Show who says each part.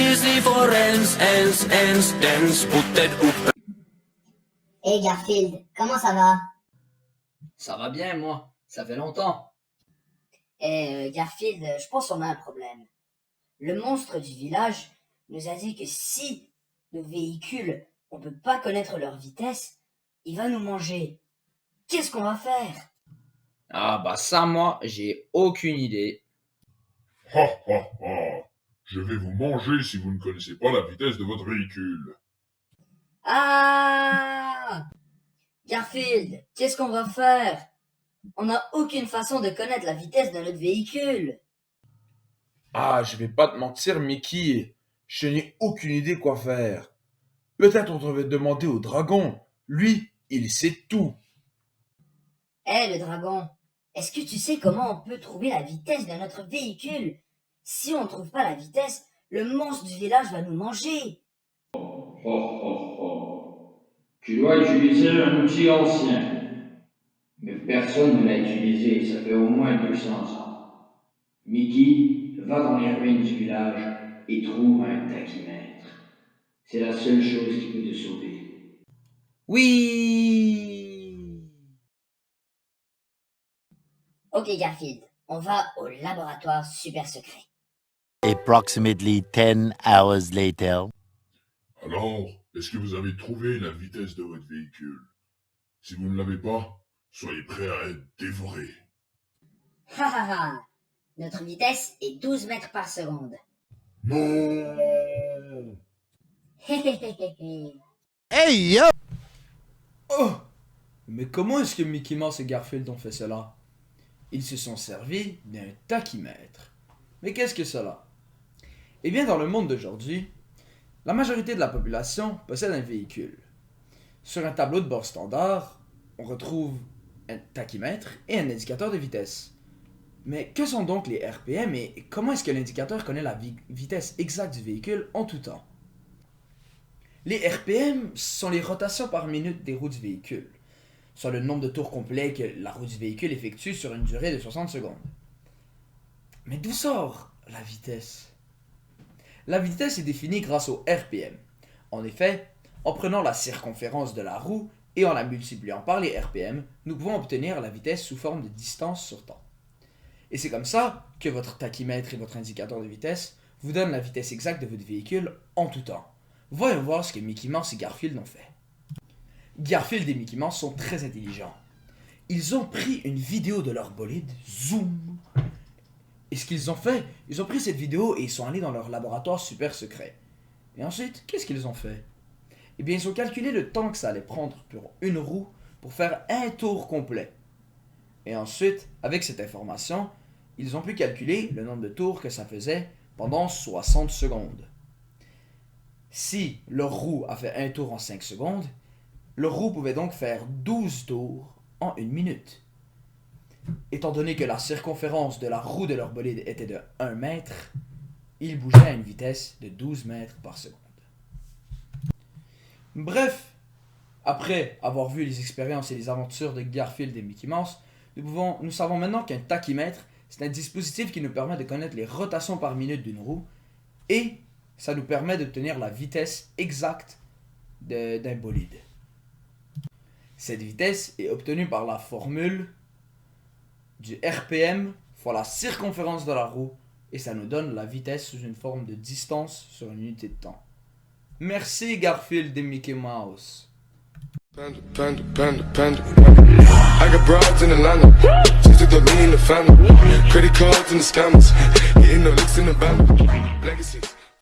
Speaker 1: easy for ends, dance, putted up.
Speaker 2: Hey Garfield, comment ça va?
Speaker 3: Ça va bien, moi. Ça fait longtemps.
Speaker 2: Garfield, je pense qu'on a un problème. Le monstre du village nous a dit que si nos véhicules, on peut pas connaître leur vitesse, il va nous manger. Qu'est-ce qu'on va faire?
Speaker 3: Ah bah ça, moi, j'ai aucune idée.
Speaker 4: Ha ha ha! Je vais vous manger si vous ne connaissez pas la vitesse de votre véhicule.
Speaker 2: Ah! Garfield, qu'est-ce qu'on va faire? On n'a aucune façon de connaître la vitesse de notre véhicule.
Speaker 5: Ah, je vais pas te mentir, Mickey. Je n'ai aucune idée quoi faire. Peut-être on devrait demander au dragon. Lui, il sait tout.
Speaker 2: Le dragon, est-ce que tu sais comment on peut trouver la vitesse de notre véhicule? Si on ne trouve pas la vitesse, le monstre du village va nous manger.
Speaker 6: Oh, oh, oh. Tu dois utiliser un outil ancien. Mais personne ne l'a utilisé, ça fait au moins 200 ans. Mickey, va dans les ruines du village et trouve un tachymètre. C'est la seule chose qui peut te sauver.
Speaker 3: Oui!
Speaker 2: Ok Garfield, on va au laboratoire super secret.
Speaker 7: Approximately 10 hours later.
Speaker 4: Alors, est-ce que vous avez trouvé la vitesse de votre véhicule? Si vous ne l'avez pas, soyez prêts à être dévorés.
Speaker 2: Ha ha ha! Notre vitesse est 12 mètres par seconde.
Speaker 4: Non!
Speaker 7: Hey yo!
Speaker 8: Oh! Mais comment est-ce que Mickey Mouse et Garfield ont fait cela? Ils se sont servis d'un tachymètre. Mais qu'est-ce que cela? Eh bien, dans le monde d'aujourd'hui, la majorité de la population possède un véhicule. Sur un tableau de bord standard, on retrouve un tachymètre et un indicateur de vitesse. Mais que sont donc les RPM et comment est-ce que l'indicateur connaît la vitesse exacte du véhicule en tout temps? Les RPM sont les rotations par minute des roues du véhicule, soit le nombre de tours complets que la roue du véhicule effectue sur une durée de 60 secondes. Mais d'où sort la vitesse? La vitesse est définie grâce au RPM. En effet, en prenant la circonférence de la roue et en la multipliant par les RPM, nous pouvons obtenir la vitesse sous forme de distance sur temps. Et c'est comme ça que votre tachymètre et votre indicateur de vitesse vous donnent la vitesse exacte de votre véhicule en tout temps. Voyons voir ce que Mickey Mouse et Garfield ont fait. Garfield et Mickey Mouse sont très intelligents. Ils ont pris une vidéo de leur bolide, zoom. Et ce qu'ils ont fait, ils ont pris cette vidéo et ils sont allés dans leur laboratoire super secret. Et ensuite, qu'est-ce qu'ils ont fait? Eh bien, ils ont calculé le temps que ça allait prendre pour une roue pour faire un tour complet. Et ensuite, avec cette information, ils ont pu calculer le nombre de tours que ça faisait pendant 60 secondes. Si leur roue a fait un tour en 5 secondes, leur roue pouvait donc faire 12 tours en 1 minute. Étant donné que la circonférence de la roue de leur bolide était de 1 mètre, ils bougeaient à une vitesse de 12 mètres par seconde. Bref, après avoir vu les expériences et les aventures de Garfield et Mickey Mouse, nous savons maintenant qu'un tachymètre, c'est un dispositif qui nous permet de connaître les rotations par minute d'une roue et ça nous permet d'obtenir la vitesse exacte d'un bolide. Cette vitesse est obtenue par la formule du RPM fois la circonférence de la roue et ça nous donne la vitesse sous une forme de distance sur une unité de temps. Merci Garfield et Mickey Mouse.
Speaker 9: Panda, panda, panda, panda. I got broads in Atlanta. Just to throw me in the family. Credit cards and the scammers. Hitting the licks in the band. Legacies.